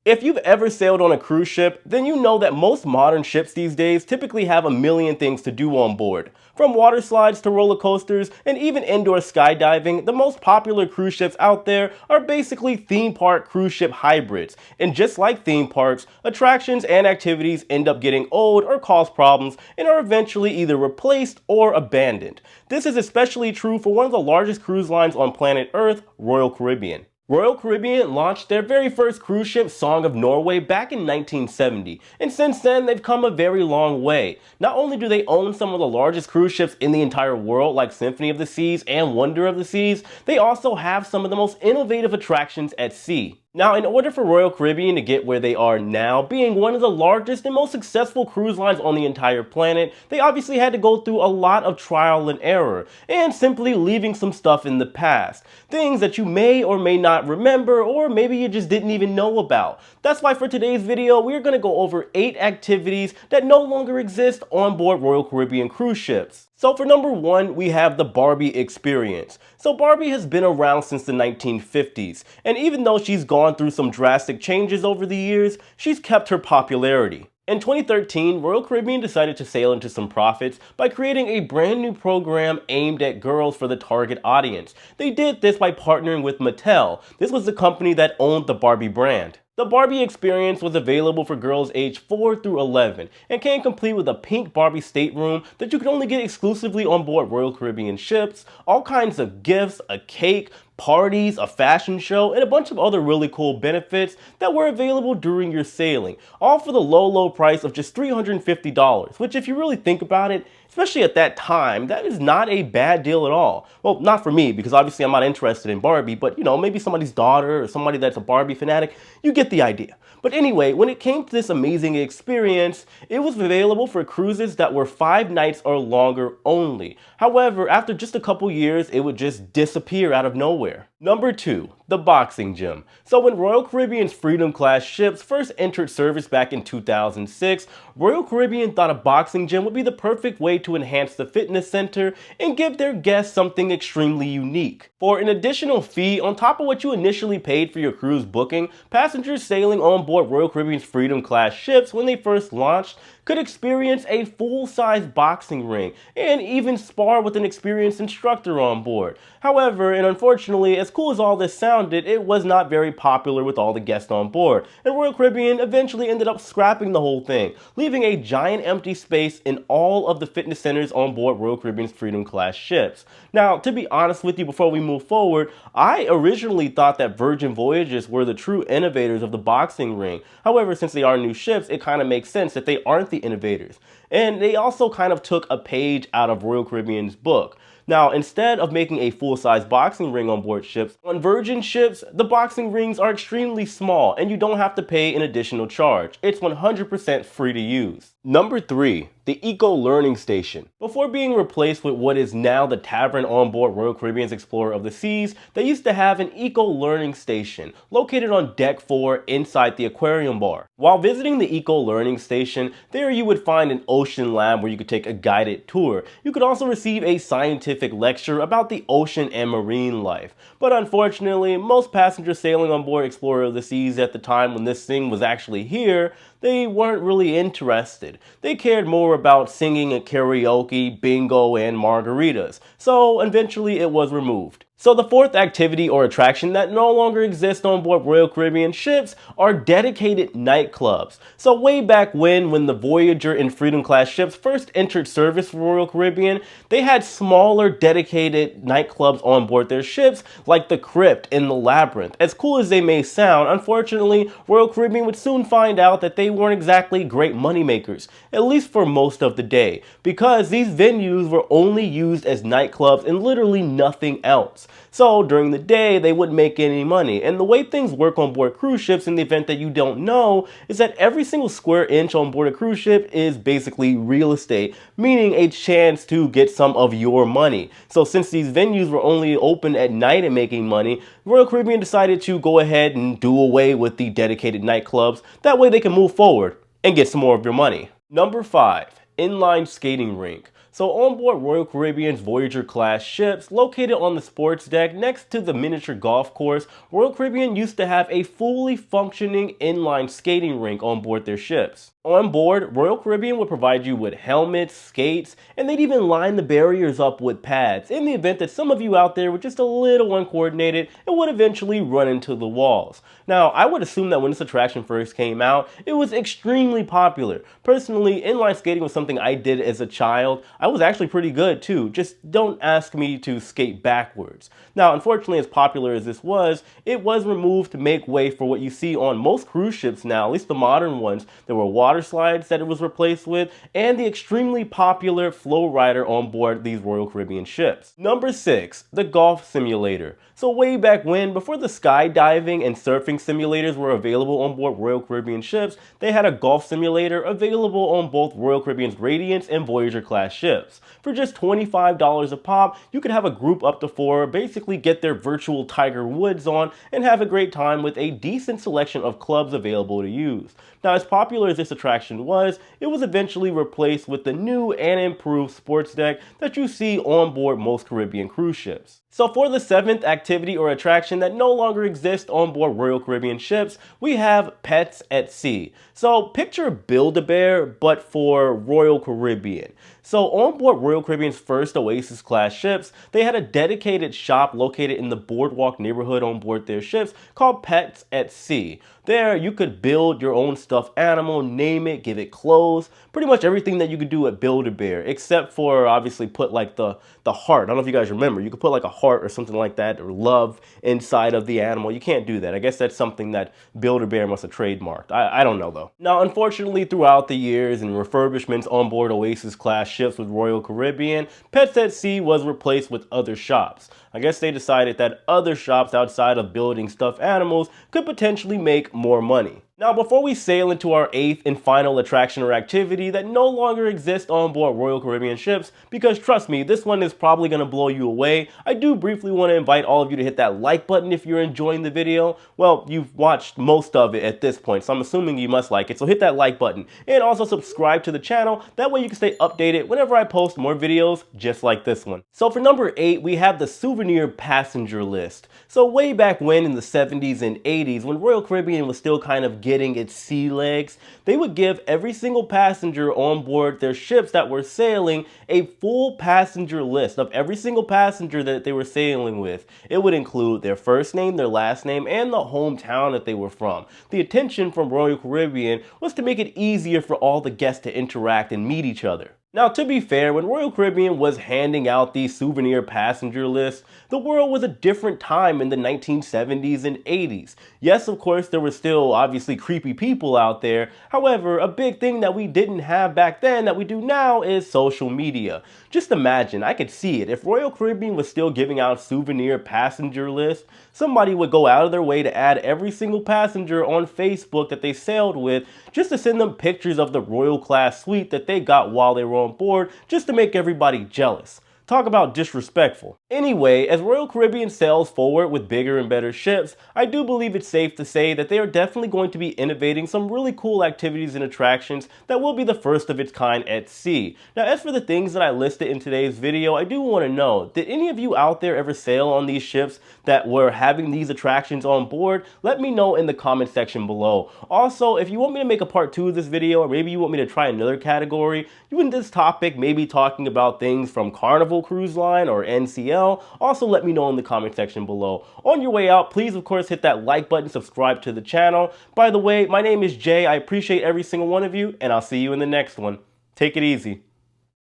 If you've ever sailed on a cruise ship, then you know that most modern ships these days typically have a million things to do on board. From water slides to roller coasters and even indoor skydiving, the most popular cruise ships out there are basically theme park cruise ship hybrids. And just like theme parks, attractions and activities end up getting old or cause problems and are eventually either replaced or abandoned. This is especially true for one of the largest cruise lines on planet Earth, Royal Caribbean. Royal Caribbean launched their very first cruise ship, Song of Norway, back in 1970, and since then they've come a very long way. Not only do they own some of the largest cruise ships in the entire world like Symphony of the Seas and Wonder of the Seas, they also have some of the most innovative attractions at sea. Now, in order for Royal Caribbean to get where they are now, being one of the largest and most successful cruise lines on the entire planet, they obviously had to go through a lot of trial and error, and simply leaving some stuff in the past. Things that you may or may not remember, or maybe you just didn't even know about. That's why for today's video, we're going to go over 8 activities that no longer exist on board Royal Caribbean cruise ships. So for number 1, we have the Barbie experience. So Barbie has been around since the 1950s, and even though she's gone through some drastic changes over the years, she's kept her popularity. In 2013, Royal Caribbean decided to sail into some profits by creating a brand new program aimed at girls for the target audience. They did this by partnering with Mattel. This was the company that owned the Barbie brand. The Barbie experience was available for girls aged 4 through 11 and came complete with a pink Barbie stateroom that you could only get exclusively on board Royal Caribbean ships, all kinds of gifts, a cake, parties, a fashion show, and a bunch of other really cool benefits that were available during your sailing, all for the low price of just $350, which if you really think about it, especially at that time, that is not a bad deal at all. Well, not for me, because obviously I'm not interested in Barbie, but maybe somebody's daughter or somebody that's a Barbie fanatic, you get the idea. But anyway, when it came to this amazing experience, it was available for cruises that were 5 nights or longer only. However, after just a couple years, it would just disappear out of nowhere. Number 2, the boxing gym. So when Royal Caribbean's Freedom class ships first entered service back in 2006, Royal Caribbean thought a boxing gym would be the perfect way to enhance the fitness center and give their guests something extremely unique. For an additional fee on top of what you initially paid for your cruise booking, passengers sailing on board Royal Caribbean's Freedom class ships when they first launched could experience a full-size boxing ring and even spar with an experienced instructor on board. However, and unfortunately, as cool as all this sounded, it was not very popular with all the guests on board, and Royal Caribbean eventually ended up scrapping the whole thing, leaving a giant empty space in all of the fitness centers on board Royal Caribbean's Freedom class ships. Now, to be honest with you, before we move forward, I originally thought that Virgin Voyages were the true innovators of the boxing ring. However, since they are new ships, it kind of makes sense that they aren't the innovators. And they also kind of took a page out of Royal Caribbean's book. Now, instead of making a full-size boxing ring on board ships, on Virgin ships, the boxing rings are extremely small and you don't have to pay an additional charge. It's 100% free to use. Number 3, the Eco Learning Station. Before being replaced with what is now the tavern on board Royal Caribbean's Explorer of the Seas, they used to have an Eco Learning Station located on Deck 4 inside the aquarium bar. While visiting the Eco Learning Station, there you would find an ocean lab where you could take a guided tour. You could also receive a scientific lecture about the ocean and marine life. But unfortunately, most passengers sailing on board Explorer of the Seas at the time when this thing was actually here, they weren't really interested. They cared more about singing at karaoke, bingo, and margaritas. So eventually it was removed. So the 4th activity or attraction that no longer exists on board Royal Caribbean ships are dedicated nightclubs. So way back when the Voyager and Freedom class ships first entered service for Royal Caribbean, they had smaller dedicated nightclubs on board their ships like the Crypt and the Labyrinth. As cool as they may sound, unfortunately, Royal Caribbean would soon find out that they weren't exactly great moneymakers, at least for most of the day, because these venues were only used as nightclubs and literally nothing else. So during the day, they wouldn't make any money. And the way things work on board cruise ships, in the event that you don't know, is that every single square inch on board a cruise ship is basically real estate, meaning a chance to get some of your money. So since these venues were only open at night and making money, Royal Caribbean decided to go ahead and do away with the dedicated nightclubs. That way they can move forward and get some more of your money. Number 5, inline skating rink. So on board Royal Caribbean's Voyager-class ships, located on the sports deck next to the miniature golf course, Royal Caribbean used to have a fully functioning inline skating rink on board their ships. On board, Royal Caribbean would provide you with helmets, skates, and they'd even line the barriers up with pads in the event that some of you out there were just a little uncoordinated and would eventually run into the walls. Now, I would assume that when this attraction first came out, it was extremely popular. Personally, inline skating was something I did as a child. I was actually pretty good too, just don't ask me to skate backwards. Now, unfortunately, as popular as this was, it was removed to make way for what you see on most cruise ships now, at least the modern ones. There were water slides that it was replaced with, and the extremely popular flow rider on board these Royal Caribbean ships. Number 6, the golf simulator. So way back when, before the skydiving and surfing simulators were available on board Royal Caribbean ships, they had a golf simulator available on both Royal Caribbean's Radiance and Voyager class ships. For just $25 a pop, you could have a group up to 4 basically get their virtual Tiger Woods on and have a great time with a decent selection of clubs available to use. Now, as popular as this attraction was, it was eventually replaced with the new and improved sports deck that you see on board most Caribbean cruise ships. So for the 7th activity or attraction that no longer exists on board Royal Caribbean ships, we have Pets at Sea. So picture Build-A-Bear, but for Royal Caribbean. So on board Royal Caribbean's first Oasis class ships, they had a dedicated shop located in the Boardwalk neighborhood on board their ships called Pets at Sea. There, you could build your own stuffed animal, name it, give it clothes, pretty much everything that you could do at Build-A-Bear, except for obviously put like the heart. I don't know if you guys remember, you could put like a heart or something like that, or love inside of the animal. You can't do that. I guess that's something that Build-A-Bear must have trademarked. I don't know though. Now, unfortunately, throughout the years and refurbishments on board Oasis class ships with Royal Caribbean, Pets at Sea was replaced with other shops. I guess they decided that other shops outside of building stuffed animals could potentially make more money. Now, before we sail into our 8th and final attraction or activity that no longer exists on board Royal Caribbean ships, because trust me, this one is probably going to blow you away, I do briefly want to invite all of you to hit that like button if you're enjoying the video. Well, you've watched most of it at this point, so I'm assuming you must like it, so hit that like button. And also subscribe to the channel, that way you can stay updated whenever I post more videos just like this one. So for number 8, we have the Souvenir passenger list. So way back when in the 70s and 80s, when Royal Caribbean was still kind of getting its sea legs, they would give every single passenger on board their ships that were sailing a full passenger list of every single passenger that they were sailing with. It would include their first name, their last name, and the hometown that they were from. The intention from Royal Caribbean was to make it easier for all the guests to interact and meet each other. Now, to be fair, when Royal Caribbean was handing out these souvenir passenger lists, the world was a different time in the 1970s and 80s. Yes, of course, there were still obviously creepy people out there. However, a big thing that we didn't have back then that we do now is social media. Just imagine, I could see it. If Royal Caribbean was still giving out souvenir passenger lists, somebody would go out of their way to add every single passenger on Facebook that they sailed with just to send them pictures of the Royal class suite that they got while they were on board, just to make everybody jealous. Talk about disrespectful. Anyway, as Royal Caribbean sails forward with bigger and better ships, I do believe it's safe to say that they are definitely going to be innovating some really cool activities and attractions that will be the first of its kind at sea. Now, as for the things that I listed in today's video, I do want to know, did any of you out there ever sail on these ships that were having these attractions on board? Let me know in the comment section below. Also, if you want me to make a part 2 of this video, or maybe you want me to try another category, you in this topic, maybe talking about things from Carnival Cruise Line or NCL, also let me know in the comment section below. On your way out, please of course hit that like button, subscribe to the channel. By the way, my name is Jay. I appreciate every single one of you, and I'll see you in the next one. Take it easy.